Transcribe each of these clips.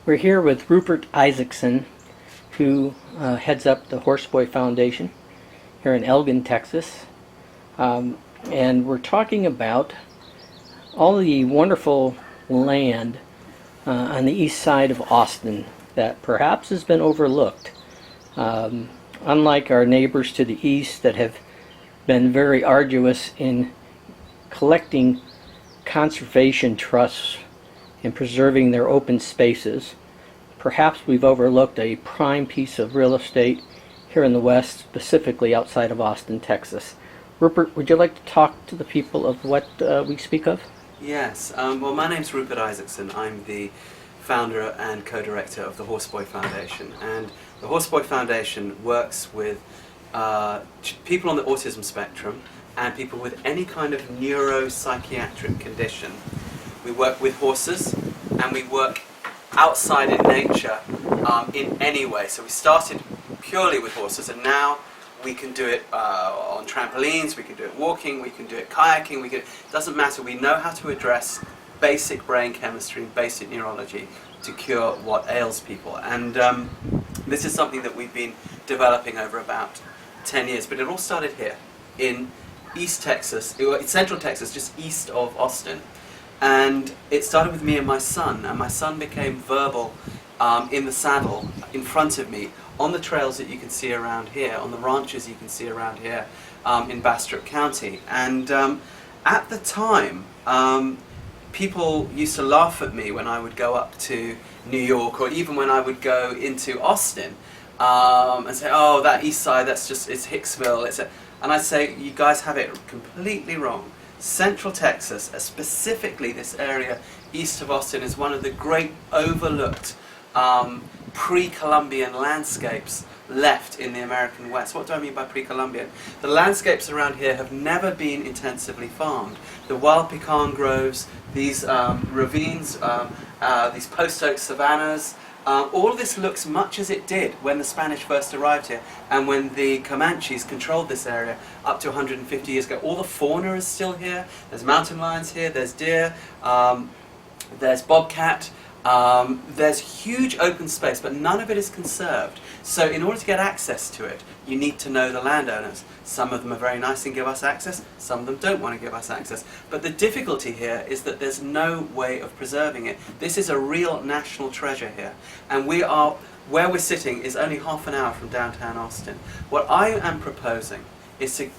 We're here with Rupert Isaacson, who heads up the Horseboy Foundation here in Elgin, Texas. And we're talking about all the wonderful land on the east side of Austin that perhaps has been overlooked. Unlike our neighbors to the east that have been very arduous in collecting conservation trusts and preserving their open spaces, perhaps we've overlooked a prime piece of real estate here in the west, specifically outside of Austin, Texas. Rupert, would you like to talk to the people of what we speak of? Yes. Well, my name's Rupert Isaacson. I'm the founder and co-director of the Horseboy Foundation. And the Horseboy Foundation works with people on the autism spectrum and people with any kind of neuropsychiatric condition. We work with horses and we work outside in nature in any way. So we started purely with horses and now we can do it on trampolines, we can do it walking, we can do it kayaking, it doesn't matter. We know how to address basic brain chemistry and basic neurology to cure what ails people. And this is something that we've been developing over about 10 years, but it all started here in East Texas, Central Texas, just east of Austin. And it started with me and my son became verbal in the saddle in front of me on the trails that you can see around here, on the ranches you can see around here in Bastrop County. And at the time, people used to laugh at me when I would go up to New York or even when I would go into Austin and say, oh, that east side, it's Hicksville. And I'd say, you guys have it completely wrong. Central Texas, specifically this area east of Austin, is one of the great overlooked pre-Columbian landscapes left in the American West. What do I mean by pre-Columbian? The landscapes around here have never been intensively farmed. The wild pecan groves, these ravines, these post oak savannas, all of this looks much as it did when the Spanish first arrived here and when the Comanches controlled this area up to 150 years ago. All the fauna is still here. There's mountain lions here, there's deer, there's bobcat, there's huge open space, but none of it is conserved. So in order to get access to it, you need to know the landowners. Some of them are very nice and give us access, some of them don't want to give us access. But the difficulty here is that there's no way of preserving it. This is a real national treasure here. And where we're sitting is only half an hour from downtown Austin. What I am proposing is to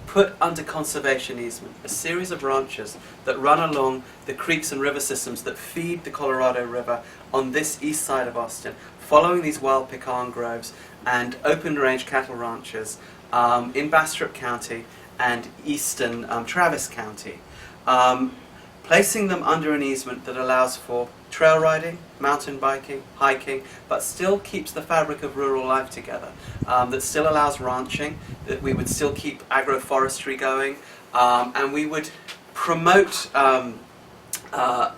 put under conservation easement a series of ranches that run along the creeks and river systems that feed the Colorado River on this east side of Austin, following these wild pecan groves and open range cattle ranches in Bastrop County and eastern Travis County, placing them under an easement that allows for trail riding, mountain biking, hiking, but still keeps the fabric of rural life together, that still allows ranching, that we would still keep agroforestry going, and we would promote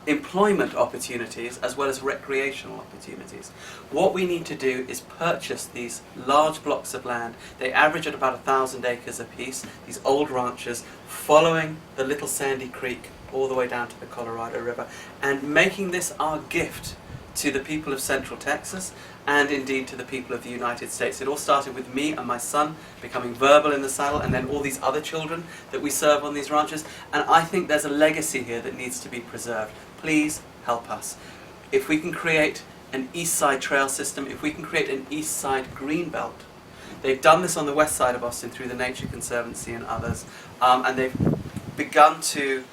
employment opportunities as well as recreational opportunities. What we need to do is purchase these large blocks of land. They average at about 1,000 acres apiece, these old ranches, following the Little Sandy Creek all the way down to the Colorado River, and making this our gift to the people of Central Texas and indeed to the people of the United States. It all started with me and my son becoming verbal in the saddle, and then all these other children that we serve on these ranches. And I think there's a legacy here that needs to be preserved. Please help us. If we can create an east side trail system, if we can create an east side green belt. They've done this on the west side of Austin through the Nature Conservancy and others, and they've begun to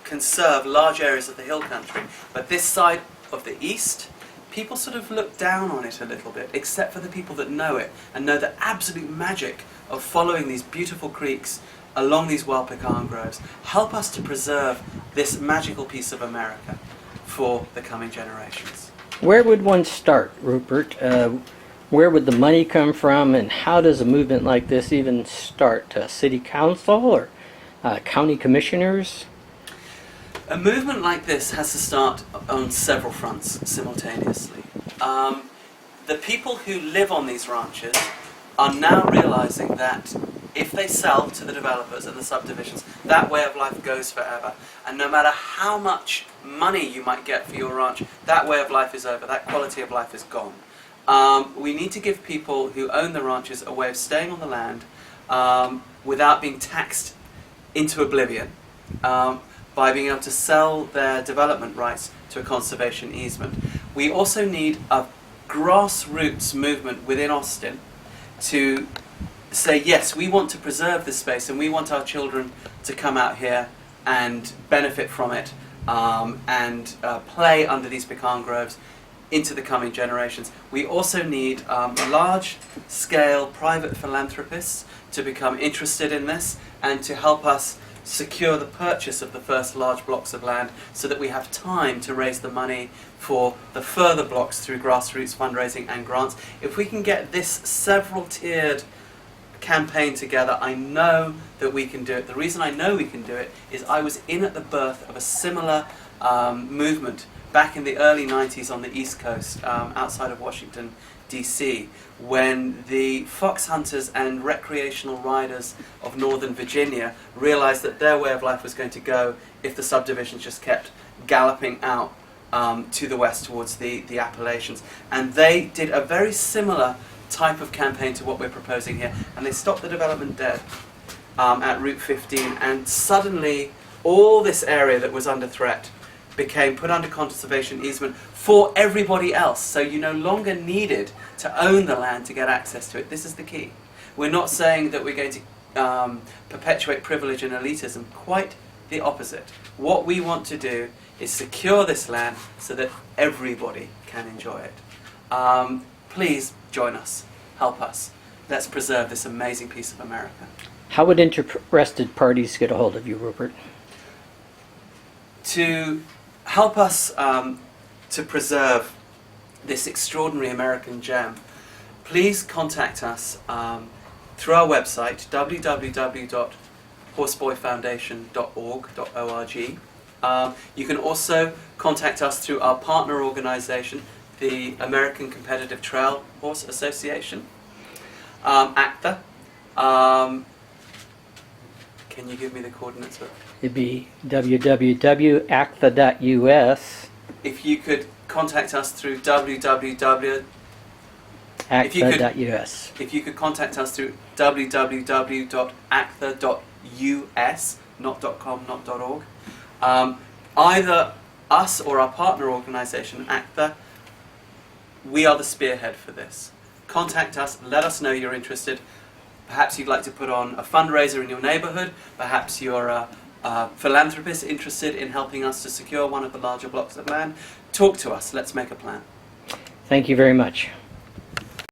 conserve large areas of the hill country. But this side of the east, people sort of look down on it a little bit, except for the people that know it and know the absolute magic of following these beautiful creeks along these wild pecan groves. Help us to preserve this magical piece of America for the coming generations. Where would one start, Rupert? Where would the money come from, and how does a movement like this even start? City council or county commissioners? A movement like this has to start on several fronts simultaneously. The people who live on these ranches are now realizing that if they sell to the developers and the subdivisions, that way of life goes forever. And no matter how much money you might get for your ranch, that way of life is over. That quality of life is gone. We need to give people who own the ranches a way of staying on the land without being taxed into oblivion, by being able to sell their development rights to a conservation easement. We also need a grassroots movement within Austin to say, yes, we want to preserve this space and we want our children to come out here and benefit from it, and play under these pecan groves into the coming generations. We also need large-scale private philanthropists to become interested in this and to help us secure the purchase of the first large blocks of land so that we have time to raise the money for the further blocks through grassroots fundraising and grants. If we can get this several-tiered campaign together, I know that we can do it. The reason I know we can do it is I was in at the birth of a similar movement back in the early 90s on the East Coast, outside of Washington, DC, when the fox hunters and recreational riders of Northern Virginia realized that their way of life was going to go if the subdivisions just kept galloping out to the west towards the Appalachians. And they did a very similar type of campaign to what we're proposing here, and they stopped the development dead at Route 15, and suddenly all this area that was under threat became put under conservation easement for everybody else. So you no longer needed to own the land to get access to it. This is the key. We're not saying that we're going to perpetuate privilege and elitism. Quite the opposite. What we want to do is secure this land so that everybody can enjoy it. Please join us. Help us. Let's preserve this amazing piece of America. How would interested parties get a hold of you, Rupert? To help us to preserve this extraordinary American gem, please contact us through our website, www.horseboyfoundation.org. You can also contact us through our partner organization, the American Competitive Trail Horse Association, ACTHA. Can you give me the coordinates for it? It'd be www.actha.us. If you could contact us through www. actha.us. If you could contact us through www.actha.us, not .com, not .org. Either us or our partner organisation, ACTHA, we are the spearhead for this. Contact us, let us know you're interested. Perhaps you'd like to put on a fundraiser in your neighbourhood. Perhaps you're a philanthropist interested in helping us to secure one of the larger blocks of land. Talk to us. Let's make a plan. Thank you very much.